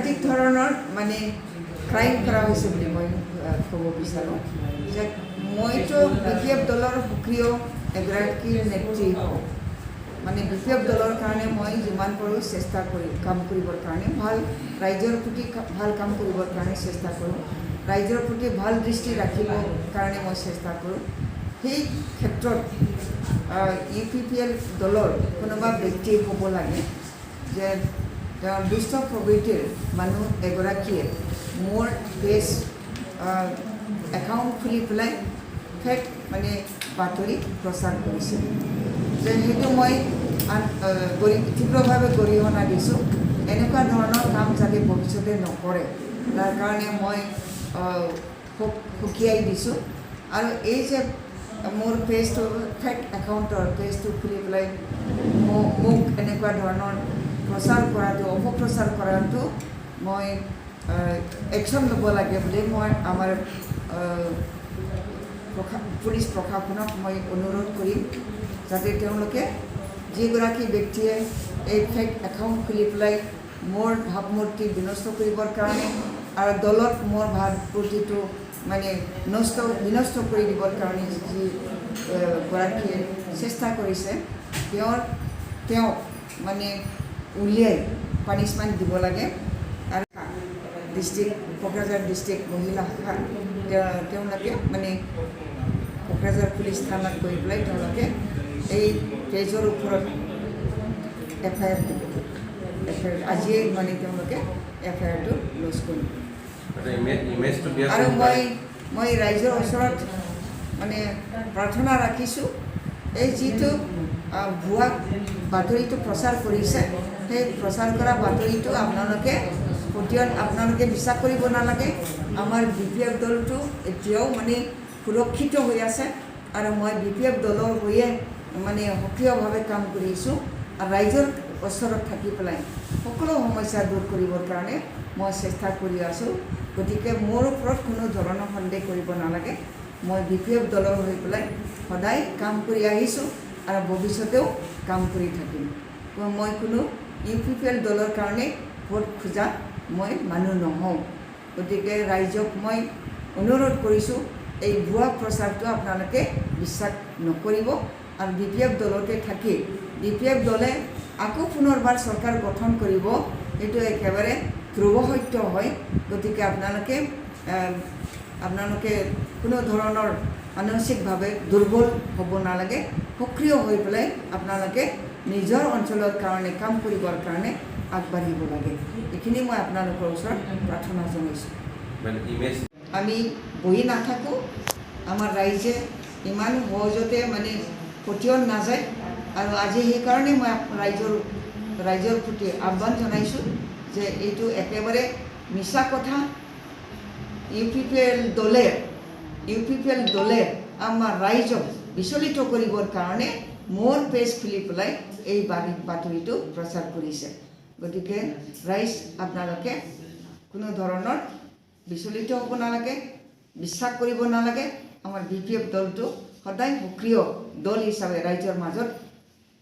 সাংঘাতিক ধৰণৰ মানে ক্ৰাইম কৰা হৈছে বুলি মই ক'ব বিচাৰোঁ যে মইতো BPF দলৰ সক্ৰিয় এগৰাকী নেত্ৰী হওঁ মানে BPF দলৰ কাৰণে মই যিমান পাৰোঁ চেষ্টা কৰি কাম কৰিবৰ কাৰণে ভাল ৰাইজৰ প্ৰতি ভাল কাম কৰিবৰ কাৰণে চেষ্টা কৰোঁ ৰাইজৰ প্ৰতি ভাল দৃষ্টি ৰাখিবৰ কাৰণে মই চেষ্টা কৰোঁ সেই ক্ষেত্ৰত UPPL দলৰ কোনোবা ব্যক্তি হ'ব লাগে যে তেওঁৰ দুষ্ট প্ৰবৃত্তিৰ মানুহ এগৰাকীয়ে মোৰ পেজ একাউণ্ট খুলি পেলাই ফেক মানে বাতৰি প্ৰচাৰ কৰিছে যে সেইটো মই তীব্ৰভাৱে গৰিহণা দিছোঁ এনেকুৱা ধৰণৰ কাম যাতে ভৱিষ্যতে নকৰে তাৰ কাৰণে মই সকীয়াই দিছোঁ আৰু এই যে মোৰ পেজটো ফেক একাউণ্টৰ পেজটো খুলি পেলাই মোক এনেকুৱা ধৰণৰ প্ৰচাৰ কৰাটো অপপ্ৰচাৰ কৰাটো মই একশ্যন ল'ব লাগে বুলি মই আমাৰ পুলিচ প্ৰশাসনক মই অনুৰোধ কৰিম যাতে তেওঁলোকে যিগৰাকী ব্যক্তিয়ে এই ফেক একাউণ্ট খুলি পেলাই মোৰ ভাৱমূৰ্তি বিনষ্ট কৰিবৰ কাৰণে আৰু দলত মোৰ ভাৱমূৰ্তিটো মানে বিনষ্ট কৰি দিবৰ কাৰণে যিগৰাকীয়ে চেষ্টা কৰিছে তেওঁক মানে উলিয়াই পানিছমেণ্ট দিব লাগে আৰু কোকৰাঝাৰ ডিষ্ট্ৰিক্ট মহিলা শাখা তেওঁলোকে মানে কোকৰাঝাৰ পুলিচ থানাত গৈ পেলাই তেওঁলোকে এই পেজৰ ওপৰত FIR আজিয়ে মানে তেওঁলোকে FIRটো লজ কৰিব আৰু মই ৰাইজৰ ওচৰত মানে প্ৰাৰ্থনা ৰাখিছোঁ এই যিটো ভুৱা বাতৰিটো প্ৰচাৰ কৰিছে সেই প্ৰচাৰ কৰা বাতৰিটো আপোনালোকে বিশ্বাস কৰিব নালাগে আমাৰ BPF দলটো এতিয়াও মানে সুৰক্ষিত হৈ আছে আৰু মই BPF দলৰ হৈয়ে মানে সক্ৰিয়ভাৱে কাম কৰিছোঁ আৰু ৰাইজৰ ওচৰত থাকি পেলাই সকলো সমস্যা দূৰ কৰিবৰ কাৰণে মই চেষ্টা কৰি আছোঁ গতিকে মোৰ ওপৰত কোনো ধৰণৰ সন্দেহ কৰিব নালাগে মই BPF দলৰ হৈ পেলাই সদায় কাম কৰি আহিছোঁ আৰু ভৱিষ্যতেও কাম কৰি থাকিম মই কোনো UPPL দলৰ কাৰণে ভোট খোজা মই মানুহ নহওঁ গতিকে ৰাইজক মই অনুৰোধ কৰিছোঁ এই ভুৱা প্ৰচাৰটো আপোনালোকে বিশ্বাস নকৰিব আৰু BPF দলতে থাকি BPF দলে আকৌ পুনৰবাৰ চৰকাৰ গঠন কৰিব এইটো একেবাৰে ধ্ৰুৱ সত্য হয় গতিকে আপোনালোকে কোনো ধৰণৰ মানসিকভাৱে দুৰ্বল হ'ব নালাগে সক্ৰিয় হৈ পেলাই আপোনালোকে নিজৰ অঞ্চলৰ কাৰণে কাম কৰিবৰ কাৰণে আগবাঢ়িব লাগে এইখিনি মই আপোনালোকৰ ওচৰত প্ৰাৰ্থনা জনাইছোঁ আমি বহি নাথাকোঁ আমাৰ ৰাইজে ইমান সহজতে মানে পঠিয়ান নাযায় আৰু আজি সেইকাৰণে মই ৰাইজৰ প্ৰতি আহ্বান জনাইছোঁ যে এইটো একেবাৰে মিছা কথা UPPL দলে আমাৰ ৰাইজক বিচলিত কৰিবৰ কাৰণে মোৰ পেজ খুলি পেলাই এই বাতৰিটো প্ৰচাৰ কৰিছে গতিকে ৰাইজ আপোনালোকে কোনো ধৰণৰ বিচলিত হ'ব নালাগে বিশ্বাস কৰিব নালাগে আমাৰ BPF দলটো সদায় সক্ৰিয় দল হিচাপে ৰাইজৰ মাজত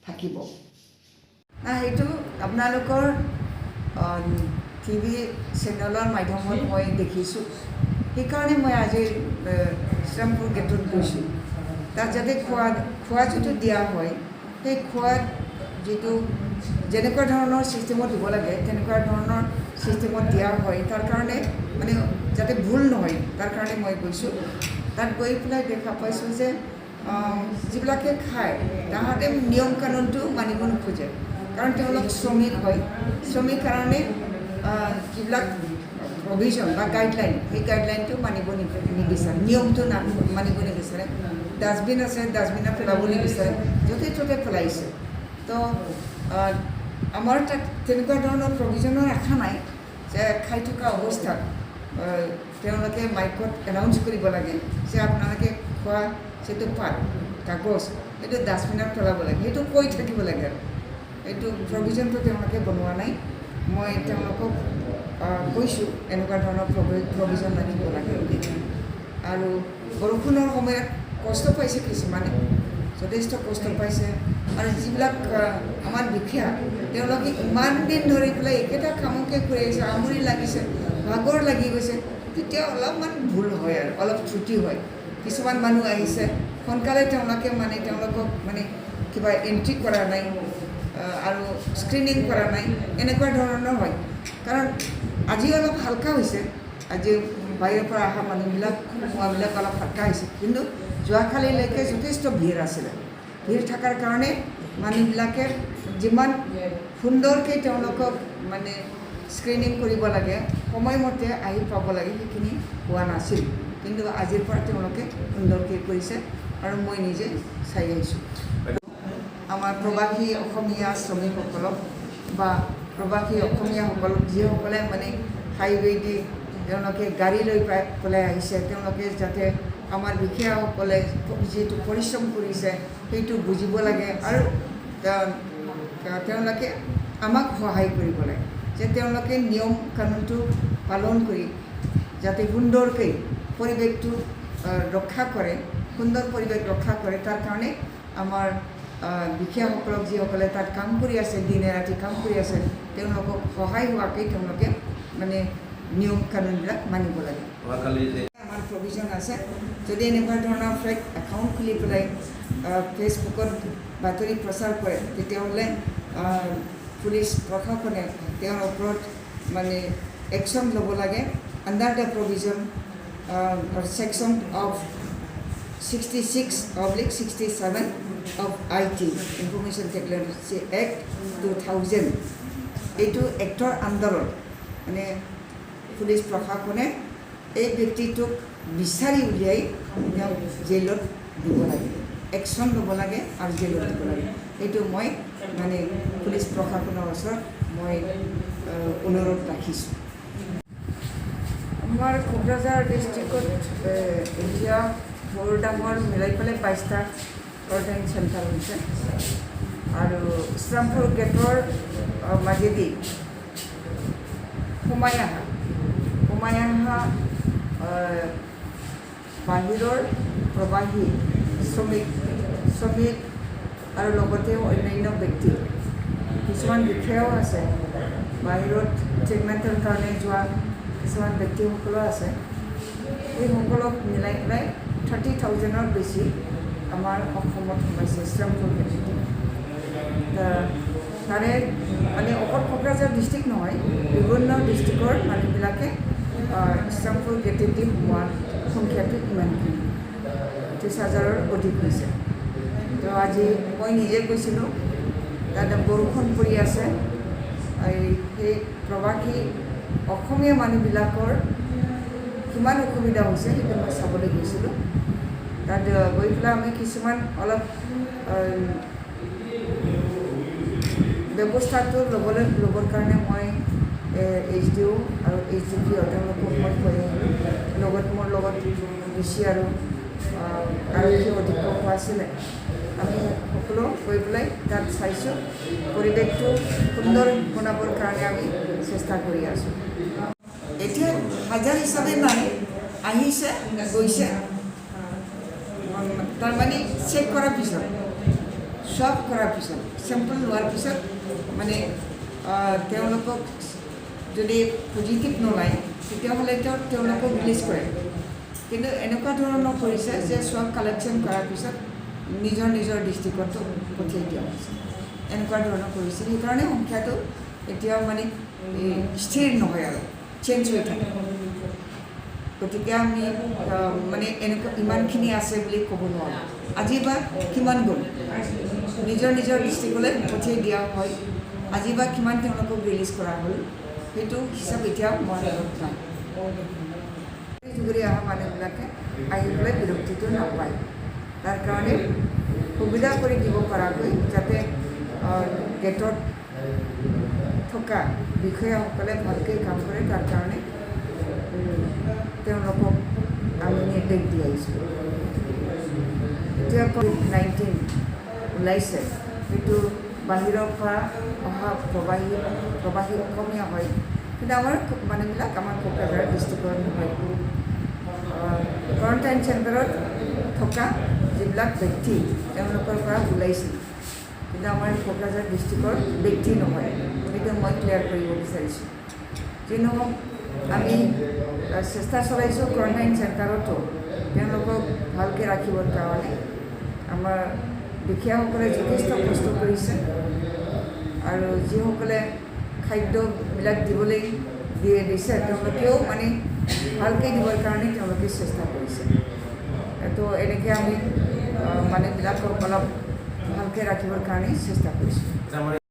থাকিব সেইটো আপোনালোকৰ TV চেনেলৰ মাধ্যমত মই দেখিছোঁ সেইকাৰণে মই আজি শ্ৰীৰামপুৰ গেটত গৈছোঁ তাত যাতে খোৱা যিটো দিয়া হয় সেই খোৱাত যিটো যেনেকুৱা ধৰণৰ ছিষ্টেমত দিব লাগে তেনেকুৱা ধৰণৰ ছিষ্টেমত দিয়া হয় তাৰ কাৰণে মানে যাতে ভুল নহয় তাৰ কাৰণে মই গৈছোঁ তাত গৈ পেলাই দেখা পাইছোঁ যে যিবিলাকে খায় তাহাঁতে নিয়ম কানুনটো মানিব নোখোজে কাৰণ তেওঁলোক শ্ৰমিক হয় শ্ৰমিক কাৰণে যিবিলাক প্ৰভিজন বা গাইডলাইন সেই গাইডলাইনটো মানিব নিবিচাৰে নিয়মটো মানিব নিবিচাৰে ডাষ্টবিন আছে ডাষ্টবিনত পেলাব নিবিচাৰে য'তে ত'তে পেলাইছে তো আমাৰ তাত তেনেকুৱা ধৰণৰ প্ৰভিজনৰ আশা নাই যে খাই থকা অৱস্থাত তেওঁলোকে মাইকত এনাউন্স কৰিব লাগে যে আপোনালোকে খোৱা যিটো পাত কাগজ সেইটো ডাষ্টবিনত পেলাব লাগে সেইটো কৈ থাকিব লাগে আৰু এইটো প্ৰভিজনটো তেওঁলোকে বনোৱা নাই মই তেওঁলোকক কৈছোঁ এনেকুৱা ধৰণৰ প্ৰভিজন ৰাখিব লাগে বুলি আৰু বৰষুণৰ সময়ত কষ্ট পাইছে কিছুমানে চ' যথেষ্ট কষ্ট পাইছে আৰু যিবিলাক আমাৰ বিষয়া তেওঁলোকে ইমান দিন ধৰি পেলাই একেটা কামকে কৰি আছে, আমনি লাগিছে, ভাগৰ লাগি গৈছে, তেতিয়া অলপমান ভুল হয় আৰু অলপ ত্ৰুটি হয়। কিছুমান মানুহ আহিছে সোনকালে তেওঁলোকক মানে কিবা এণ্ট্ৰি কৰা নাই আৰু স্ক্ৰিনিং কৰা নাই, এনেকুৱা ধৰণৰ হয়। কাৰণ আজি অলপ হালকা হৈছে, আজি বাহিৰৰ পৰা অহা মানুহবিলাক সোমোৱাবিলাক অলপ হালকা হৈছে, কিন্তু যোৱাকালিলৈকে যথেষ্ট ভিৰ আছিলে। ভিৰ থকাৰ কাৰণে মানুহবিলাকে যিমান সুন্দৰকৈ তেওঁলোকক মানে স্ক্ৰিনিং কৰিব লাগে, সময়মতে আহি পাব লাগে, সেইখিনি হোৱা নাছিল। কিন্তু আজিৰ পৰা তেওঁলোকে সুন্দৰকৈ কৰিছে আৰু মই নিজে চাই আহিছোঁ। আমাৰ প্ৰবাসী অসমীয়া শ্ৰমিকসকলক বা প্ৰবাসী অসমীয়াসকলক যিসকলে মানে হাইৱেদি তেওঁলোকে গাড়ী লৈ পেলাই আহিছে, তেওঁলোকে যাতে আমাৰ বিষয়াসকলে যিটো পৰিশ্ৰম কৰিছে সেইটো বুজিব লাগে আৰু তেওঁলোকে আমাক সহায় কৰিব লাগে যে তেওঁলোকে নিয়ম কানুনটো পালন কৰি যাতে সুন্দৰকৈ পৰিৱেশটো ৰক্ষা কৰে, সুন্দৰ পৰিৱেশ ৰক্ষা কৰে। তাৰ কাৰণে আমাৰ বিষয়াসকলক যিসকলে তাত কাম কৰি আছে, দিনে ৰাতি কাম কৰি আছে, তেওঁলোকক সহায় হোৱাকৈ তেওঁলোকে মানে নিয়ম কানুনবিলাক মানিব লাগে। আমাৰ প্ৰভিজন আছে, যদি এনেকুৱা ধৰণৰ ফেক একাউণ্ট খুলি পেলাই ফেচবুকত বাতৰি প্ৰচাৰ কৰে, তেতিয়াহ'লে পুলিচ প্ৰশাসনে তেওঁৰ ওপৰত মানে একশ্যন ল'ব লাগে under the provision section of 66/67 of IT Information Technology Act 2000 এইটো এক্টৰ আণ্ডাৰত মানে পুলিচ প্ৰশাসনে এই ব্যক্তিটোক বিচাৰি উলিয়াই তেওঁক জেলত দিব লাগে, একশ্যন ল'ব লাগে আৰু জেলত দিব লাগে। এইটো মই মানে পুলিচ প্ৰশাসনৰ ওচৰত মই অনুৰোধ ৰাখিছোঁ। আমাৰ কোকৰাঝাৰ ডিষ্ট্ৰিক্টত এতিয়া বৰ ডাঙৰ মিলাই পেলাই 22টা কোৱাৰেণ্টাইন চেণ্টাৰ হৈছে আৰু ইছলামপুৰ গেটৰ মাজেদি সোমাই অহা বাহিৰৰ প্ৰবাহী শ্ৰমিক আৰু লগতে অন্যান্য ব্যক্তি কিছুমান বিষয়াও আছে, বাহিৰত ট্ৰিটমেণ্টৰ কাৰণে যোৱা কিছুমান ব্যক্তিসকলো আছে। এইসকলক মিলাই পেলাই 30,000ৰ বেছি আমাৰ অসমত সোমাইছে ইছলামপুৰ গেটেদি। তাৰে মানে অকল কোকৰাঝাৰ ডিষ্ট্ৰিক্ট নহয়, বিভিন্ন ডিষ্ট্ৰিক্টৰ মানুহবিলাকে ইছলামপুৰ গেটেদি সোমোৱাৰ সংখ্যাটো ইমানখিনি 30,000ৰ অধিক হৈছে। তো আজি মই নিজে গৈছিলোঁ, তাতে বৰষুণ পৰি আছে, সেই প্ৰবাসী অসমীয়া মানুহবিলাকৰ কিমান অসুবিধা হৈছে সেইটো মই চাবলৈ গৈছিলোঁ। তাত গৈ পেলাই আমি কিছুমান অলপ ব্যৱস্থাটো ল'বৰ কাৰণে মই HDO আৰু HDP তেওঁলোকক মই কৈ আহিলোঁ। মোৰ লগত বেছি আৰু আৰক্ষী অধীক্ষক আছিলে। আমি সকলো গৈ পেলাই তাত চাইছোঁ, পৰিৱেশটো সুন্দৰ বনাবৰ কাৰণে আমি চেষ্টা কৰি আছোঁ। এতিয়া হাজাৰ হিচাপে নাই, আহিছে গৈছে, তাৰমানে চেক কৰাৰ পিছত, চব কৰাৰ পিছত, চেম্পল লোৱাৰ পিছত মানে তেওঁলোকক যদি পজিটিভ নোলায় তেতিয়াহ'লে তেওঁলোকক ৰিলিজ কৰে। কিন্তু এনেকুৱা ধৰণৰ কৰিছে যে চব কালেকশ্যন কৰাৰ পিছত নিজৰ ডিষ্ট্ৰিক্টতো পঠিয়াই দিয়া হৈছে, এনেকুৱা ধৰণৰ কৰিছে। সেইকাৰণে সংখ্যাটো এতিয়াও মানে স্থিৰ নহয় আৰু চেঞ্জ হৈ থাকে। গতিকে আমি মানে এনেকুৱা ইমানখিনি আছে বুলি ক'ব নোৱাৰোঁ। আজি বা কিমান গ'ল, নিজৰ ডিষ্ট্ৰিক্টলৈ পঠিয়াই দিয়া হয়, আজি বা কিমান তেওঁলোকক ৰিলিজ কৰা হ'ল, সেইটো হিচাপ এতিয়া মই লগত নাই। যোগেদি অহা মানুহবিলাকে আহি পেলাই বিৰক্তিটো নাপায়, তাৰ কাৰণে সুবিধা কৰি দিব পৰাকৈ যাতে গেটত থকা বিষয়াসকলে ভালকৈ কাম কৰে, তাৰ কাৰণে তেওঁলোকক আমি নিৰ্দেশ দি আহিছোঁ। এতিয়া COVID-19 ওলাইছে, সেইটো বাহিৰৰ পৰা অহা প্ৰবাহী অসমীয়া হয়, কিন্তু আমাৰ মানুহবিলাক আমাৰ কোকৰাঝাৰ ডিষ্ট্ৰিক্টৰ নহয়। কোৱাৰেণ্টাইন চেণ্টাৰত থকা যি যিবিলাক ব্যক্তি তেওঁলোকৰ পৰা ওলাইছিল, কিন্তু আমাৰ কোকৰাঝাৰ ডিষ্ট্ৰিক্টৰ ব্যক্তি নহয়, গতিকে মই ক্লিয়াৰ কৰিব বিচাৰিছোঁ। যি নহওক আমি চেষ্টা চলাইছোঁ কোৱাৰেণ্টাইন চেণ্টাৰতো তেওঁলোকক ভালকৈ ৰাখিবৰ কাৰণে। আমাৰ দুখীয়াসকলে যথেষ্ট কষ্ট কৰিছে আৰু যিসকলে খাদ্যবিলাক দিবলৈ দিছে তেওঁলোকেও মানে ভালকৈ দিবৰ কাৰণে তেওঁলোকে চেষ্টা কৰিছে। তো এনেকৈ আমি মানুহবিলাকক অলপ ভালকৈ ৰাখিবৰ কাৰণে চেষ্টা কৰিছোঁ।